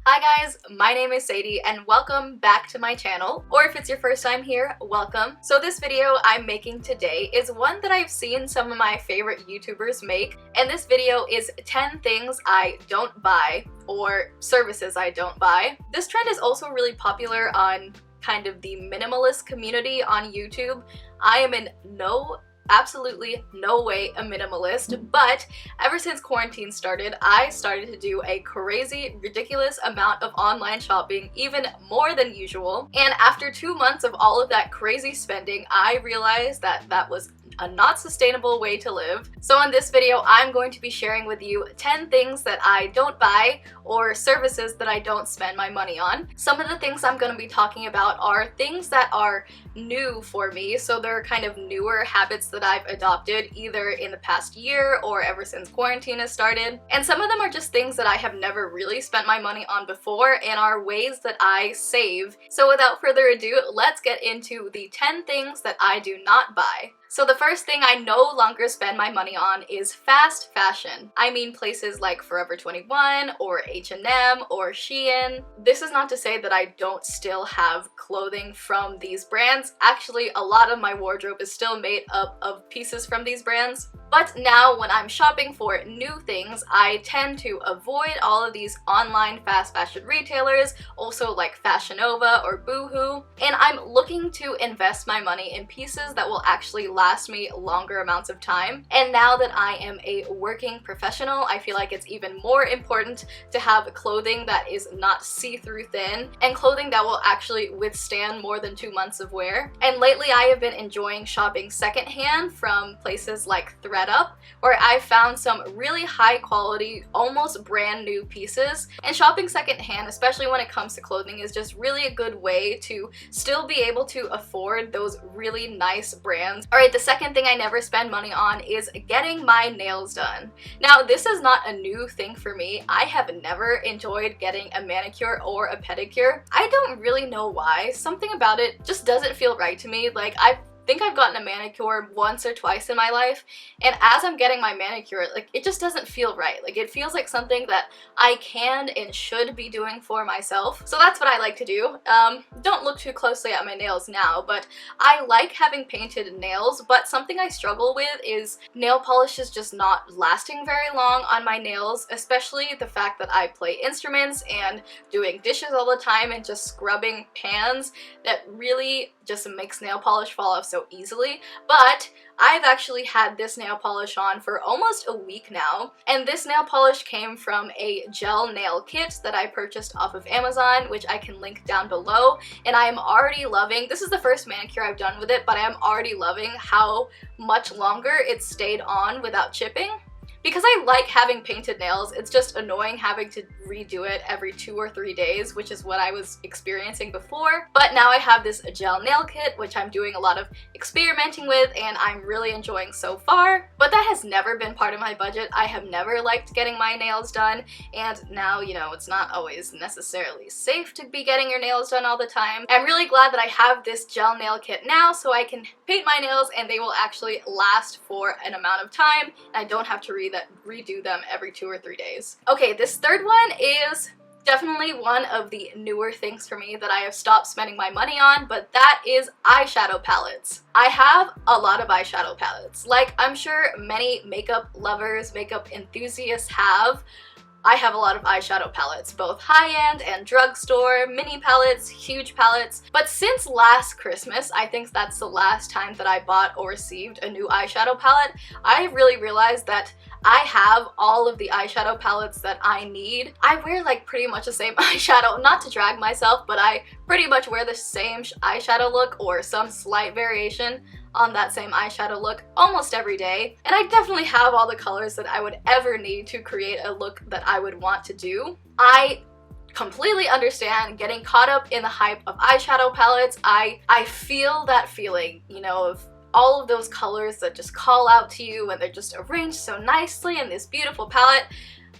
Hi guys, my name is Sadie and welcome back to my channel, or if it's your first time here, welcome. So this video I'm making today is one that I've seen some of my favorite YouTubers make, and this video is 10 things I don't buy or services I don't buy. This trend is also really popular on kind of the minimalist community on YouTube. I am in absolutely no way a minimalist, but ever since quarantine started, I started to do a crazy, ridiculous amount of online shopping, even more than usual. And after 2 months of all of that crazy spending, I realized that that was a not sustainable way to live. So in this video, I'm going to be sharing with you 10 things that I don't buy or services that I don't spend my money on. Some of the things I'm going to be talking about are things that are new for me, so they're kind of newer habits that I've adopted either in the past year or ever since quarantine has started. And some of them are just things that I have never really spent my money on before and are ways that I save. So without further ado, let's get into the 10 things that I do not buy. So the first thing I no longer spend my money on is fast fashion. I mean places like Forever 21 or H&M or Shein. This is not to say that I don't still have clothing from these brands. Actually, a lot of my wardrobe is still made up of pieces from these brands. But now when I'm shopping for new things, I tend to avoid all of these online fast fashion retailers, also like Fashion Nova or Boohoo, and I'm looking to invest my money in pieces that will actually last me longer amounts of time. And now that I am a working professional, I feel like it's even more important to have clothing that is not see-through thin and clothing that will actually withstand more than 2 months of wear. And lately I have been enjoying shopping secondhand from places like ThredUp, where I found some really high quality, almost brand new pieces. And shopping secondhand, especially when it comes to clothing, is just really a good way to still be able to afford those really nice brands. Alright, the second thing I never spend money on is getting my nails done. Now, this is not a new thing for me. I have never enjoyed getting a manicure or a pedicure. I don't really know why. Something about it just doesn't feel right to me. Like, I think I've gotten a manicure once or twice in my life, and as I'm getting my manicure, like, it just doesn't feel right. Like, it feels like something that I can and should be doing for myself. So that's what I like to do. Don't look too closely at my nails now, but I like having painted nails, but something I struggle with is nail polish is just not lasting very long on my nails, especially the fact that I play instruments and doing dishes all the time and just scrubbing pans. That really just makes nail polish fall off so easily. But I've actually had this nail polish on for almost a week now, and this nail polish came from a gel nail kit that I purchased off of Amazon, which I can link down below, and I am already loving, this is the first manicure I've done with it, but I am already loving how much longer it stayed on without chipping. Because I like having painted nails, it's just annoying having to redo it every 2 or 3 days, which is what I was experiencing before. But now I have this gel nail kit, which I'm doing a lot of experimenting with, and I'm really enjoying so far. But that has never been part of my budget. I have never liked getting my nails done, and now, you know, it's not always necessarily safe to be getting your nails done all the time. I'm really glad that I have this gel nail kit now, so I can paint my nails and they will actually last for an amount of time, and I don't have to redo them every 2 or 3 days. Okay, this third one is definitely one of the newer things for me that I have stopped spending my money on, but that is eyeshadow palettes. I have a lot of eyeshadow palettes, like I'm sure many makeup lovers, makeup enthusiasts have. I have a lot of eyeshadow palettes, both high-end and drugstore, mini palettes, huge palettes. But since last Christmas, I think that's the last time that I bought or received a new eyeshadow palette, I really realized that I have all of the eyeshadow palettes that I need. I wear like pretty much the same eyeshadow, not to drag myself, but I pretty much wear the same eyeshadow look or some slight variation on that same eyeshadow look almost every day. And I definitely have all the colors that I would ever need to create a look that I would want to do. I completely understand getting caught up in the hype of eyeshadow palettes. I feel that feeling, you know, of all of those colors that just call out to you and they're just arranged so nicely in this beautiful palette.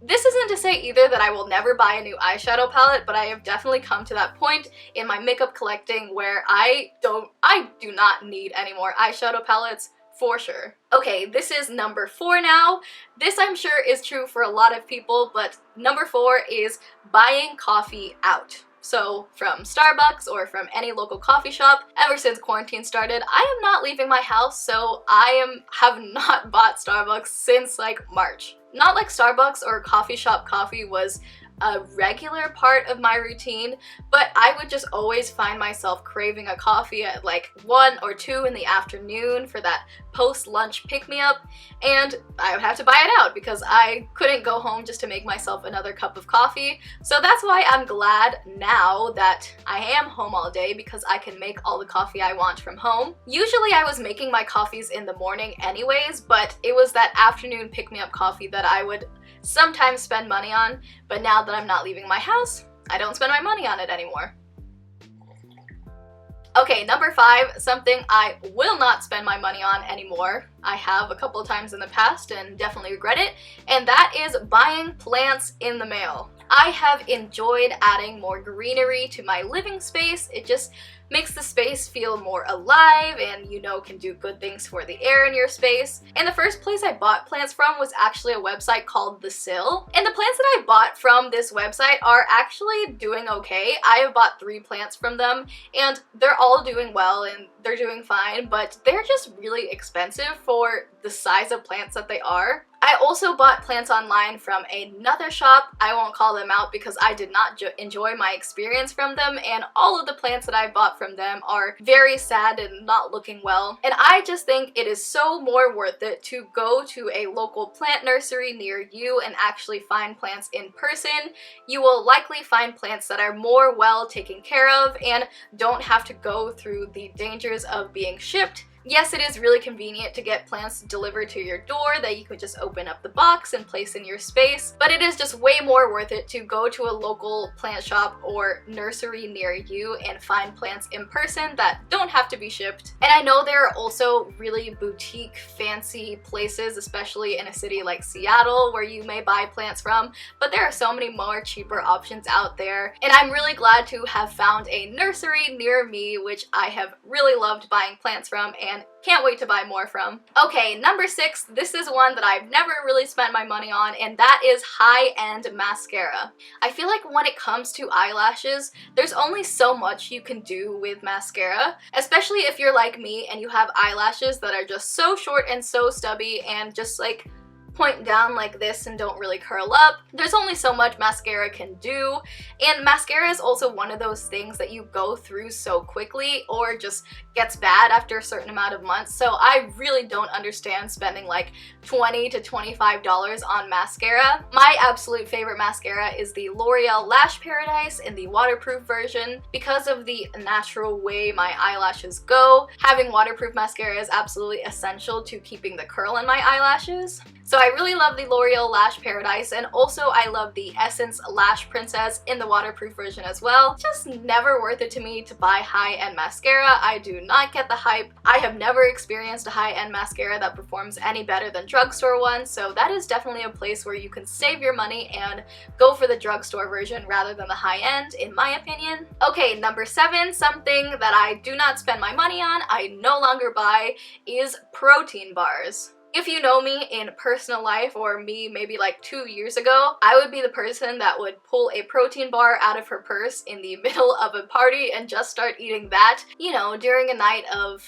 This isn't to say either that I will never buy a new eyeshadow palette, but I have definitely come to that point in my makeup collecting where I do not need any more eyeshadow palettes for sure. Okay, this is number 4 now. This I'm sure is true for a lot of people, but number 4 is buying coffee out. So from Starbucks or from any local coffee shop. Ever since quarantine started, I am not leaving my house, so have not bought Starbucks since like March. Not like Starbucks or coffee shop coffee was a regular part of my routine, but I would just always find myself craving a coffee at like 1 or 2 in the afternoon for that post-lunch pick-me-up, and I would have to buy it out because I couldn't go home just to make myself another cup of coffee. So that's why I'm glad now that I am home all day, because I can make all the coffee I want from home. Usually I was making my coffees in the morning anyways, but it was that afternoon pick-me-up coffee that I would sometimes spend money on, but now that I'm not leaving my house, I don't spend my money on it anymore. Okay, number 5, something I will not spend my money on anymore. I have a couple of times in the past and definitely regret it, and that is buying plants in the mail. I have enjoyed adding more greenery to my living space. It just makes the space feel more alive and, you know, can do good things for the air in your space. And the first place I bought plants from was actually a website called The Sill. And the plants that I bought from this website are actually doing okay. I have bought 3 plants from them and they're all doing well and they're doing fine, but they're just really expensive for the size of plants that they are. I also bought plants online from another shop. I won't call them out because I did not enjoy my experience from them, and all of the plants that I bought from them are very sad and not looking well. And I just think it is so more worth it to go to a local plant nursery near you and actually find plants in person. You will likely find plants that are more well taken care of and don't have to go through the dangers of being shipped. Yes, it is really convenient to get plants delivered to your door that you could just open up the box and place in your space, but it is just way more worth it to go to a local plant shop or nursery near you and find plants in person that don't have to be shipped. And I know there are also really boutique, fancy places, especially in a city like Seattle, where you may buy plants from, but there are so many more cheaper options out there. And I'm really glad to have found a nursery near me, which I have really loved buying plants from and can't wait to buy more from. Okay, number 6, this is one that I've never really spent my money on, and that is high-end mascara. I feel like when it comes to eyelashes, there's only so much you can do with mascara, especially if you're like me and you have eyelashes that are just so short and so stubby and just like point down like this and don't really curl up. There's only so much mascara can do, and mascara is also one of those things that you go through so quickly or just gets bad after a certain amount of months. So I really don't understand spending like $20 to $25 on mascara. My absolute favorite mascara is the L'Oreal Lash Paradise in the waterproof version. Because of the natural way my eyelashes go, having waterproof mascara is absolutely essential to keeping the curl in my eyelashes. So I really love the L'Oreal Lash Paradise, and also I love the Essence Lash Princess in the waterproof version as well. Just never worth it to me to buy high-end mascara. I do not get the hype. I have never experienced a high-end mascara that performs any better than drugstore ones, so that is definitely a place where you can save your money and go for the drugstore version rather than the high-end, in my opinion. Okay, number 7, something that I do not spend my money on, I no longer buy, is protein bars. If you know me in personal life, or me maybe like 2 years ago, I would be the person that would pull a protein bar out of her purse in the middle of a party and just start eating that. You know, during a night of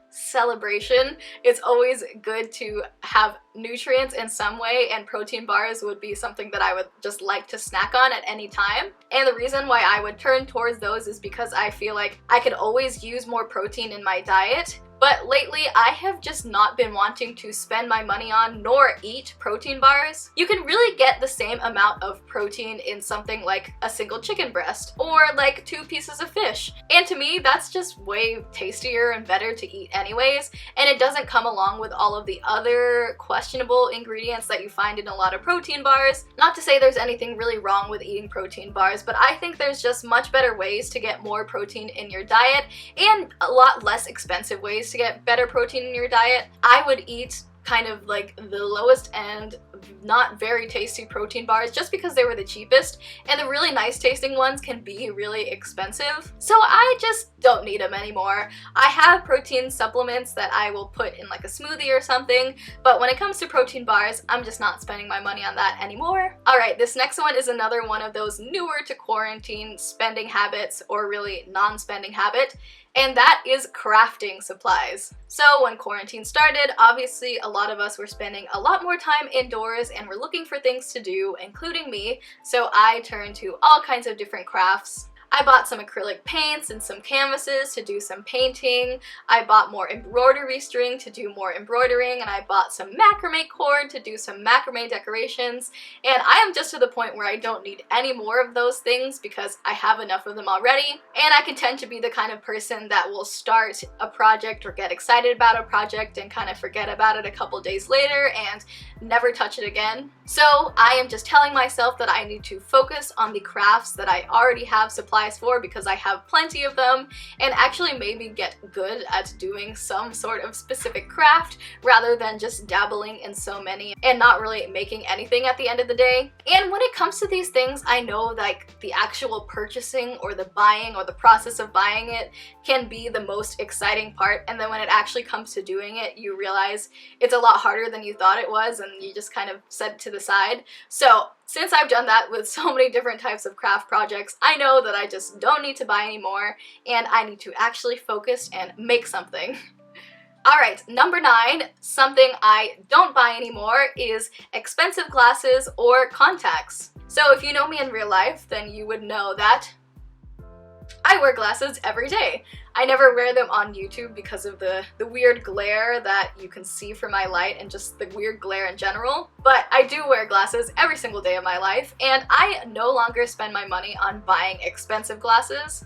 celebration, it's always good to have nutrients in some way, and protein bars would be something that I would just like to snack on at any time. And the reason why I would turn towards those is because I feel like I could always use more protein in my diet. But lately, I have just not been wanting to spend my money on nor eat protein bars. You can really get the same amount of protein in something like a single chicken breast or like 2 pieces of fish. And to me, that's just way tastier and better to eat anyways. And it doesn't come along with all of the other questionable ingredients that you find in a lot of protein bars. Not to say there's anything really wrong with eating protein bars, but I think there's just much better ways to get more protein in your diet and a lot less expensive ways to get better protein in your diet. I would eat kind of like the lowest end, not very tasty protein bars just because they were the cheapest, and the really nice tasting ones can be really expensive. So I just don't need them anymore. I have protein supplements that I will put in like a smoothie or something, but when it comes to protein bars, I'm just not spending my money on that anymore. Alright, this next one is another one of those newer to quarantine spending habits, or really non-spending habit, and that is crafting supplies. So when quarantine started, obviously a lot of us were spending a lot more time indoors and were looking for things to do, including me, so I turned to all kinds of different crafts. I bought some acrylic paints and some canvases to do some painting. I bought more embroidery string to do more embroidering, and I bought some macrame cord to do some macrame decorations. And I am just to the point where I don't need any more of those things because I have enough of them already. And I can tend to be the kind of person that will start a project or get excited about a project and kind of forget about it a couple days later and never touch it again. So I am just telling myself that I need to focus on the crafts that I already have supplies for, because I have plenty of them, and actually maybe get good at doing some sort of specific craft rather than just dabbling in so many and not really making anything at the end of the day. And when it comes to these things, I know like the actual purchasing or the buying or the process of buying it can be the most exciting part, and then when it actually comes to doing it, you realize it's a lot harder than you thought it was, and you just kind of set it to the side. So since I've done that with so many different types of craft projects, I know that I just don't need to buy anymore, and I need to actually focus and make something. Alright, number 9, something I don't buy anymore is expensive glasses or contacts. So if you know me in real life, then you would know that I wear glasses every day. I never wear them on YouTube because of the weird glare that you can see from my light and just the weird glare in general. But I do wear glasses every single day of my life, and I no longer spend my money on buying expensive glasses.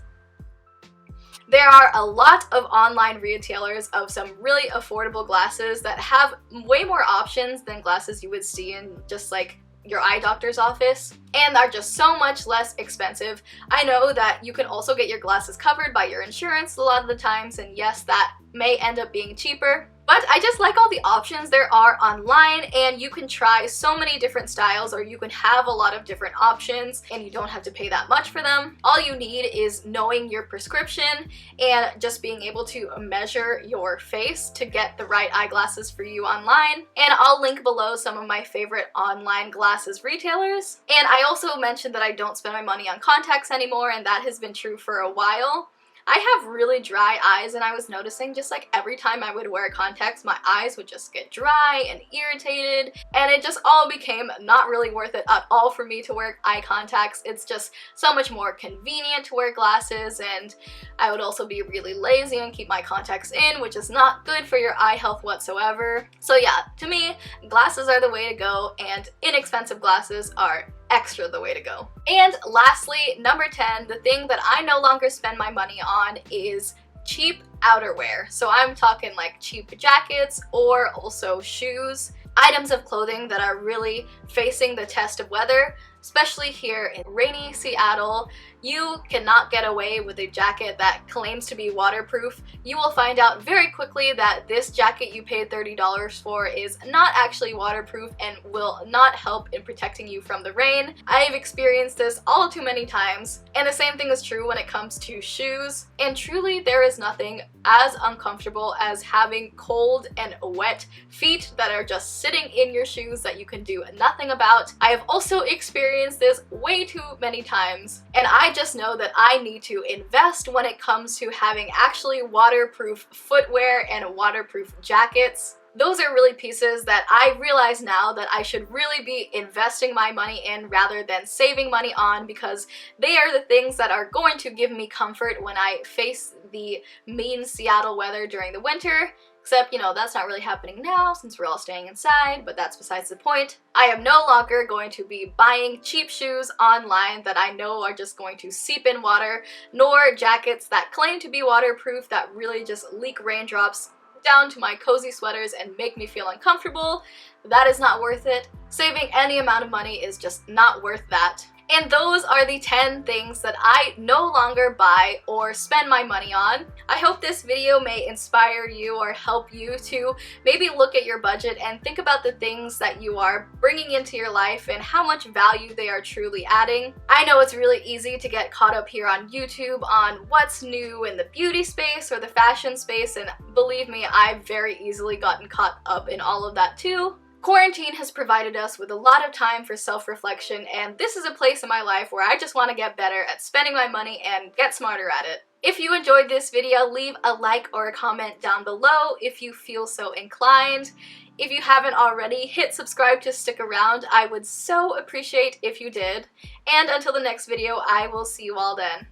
There are a lot of online retailers of some really affordable glasses that have way more options than glasses you would see in just like your eye doctor's office, and are just so much less expensive. I know that you can also get your glasses covered by your insurance a lot of the times, and yes, that may end up being cheaper. But I just like all the options there are online, and you can try so many different styles, or you can have a lot of different options and you don't have to pay that much for them. All you need is knowing your prescription and just being able to measure your face to get the right eyeglasses for you online. And I'll link below some of my favorite online glasses retailers. And I also mentioned that I don't spend my money on contacts anymore, and that has been true for a while. I have really dry eyes, and I was noticing just like every time I would wear contacts, my eyes would just get dry and irritated, and it just all became not really worth it at all for me to wear eye contacts. It's just so much more convenient to wear glasses, and I would also be really lazy and keep my contacts in, which is not good for your eye health whatsoever. So yeah, to me, glasses are the way to go, and inexpensive glasses are extra the way to go. And lastly, number 10, the thing that I no longer spend my money on is cheap outerwear. So I'm talking like cheap jackets or also shoes, items of clothing that are really facing the test of weather. Especially here in rainy Seattle, you cannot get away with a jacket that claims to be waterproof. You will find out very quickly that this jacket you paid $30 for is not actually waterproof and will not help in protecting you from the rain. I've experienced this all too many times, and the same thing is true when it comes to shoes. And truly, there is nothing as uncomfortable as having cold and wet feet that are just sitting in your shoes that you can do nothing about. I have also experienced this way too many times, and I just know that I need to invest when it comes to having actually waterproof footwear and waterproof jackets. Those are really pieces that I realize now that I should really be investing my money in rather than saving money on, because they are the things that are going to give me comfort when I face the mean Seattle weather during the winter. Except, you know, that's not really happening now since we're all staying inside, but that's besides the point. I am no longer going to be buying cheap shoes online that I know are just going to seep in water, nor jackets that claim to be waterproof that really just leak raindrops down to my cozy sweaters and make me feel uncomfortable. That is not worth it. Saving any amount of money is just not worth that. And those are the 10 things that I no longer buy or spend my money on. I hope this video may inspire you or help you to maybe look at your budget and think about the things that you are bringing into your life and how much value they are truly adding. I know it's really easy to get caught up here on YouTube on what's new in the beauty space or the fashion space, and believe me, I've very easily gotten caught up in all of that too. Quarantine has provided us with a lot of time for self-reflection, and this is a place in my life where I just want to get better at spending my money and get smarter at it. If you enjoyed this video, leave a like or a comment down below if you feel so inclined. If you haven't already, hit subscribe to stick around. I would so appreciate if you did. And until the next video, I will see you all then.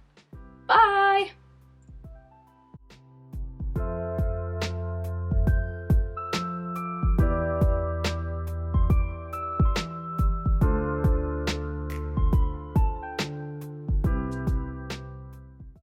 Bye!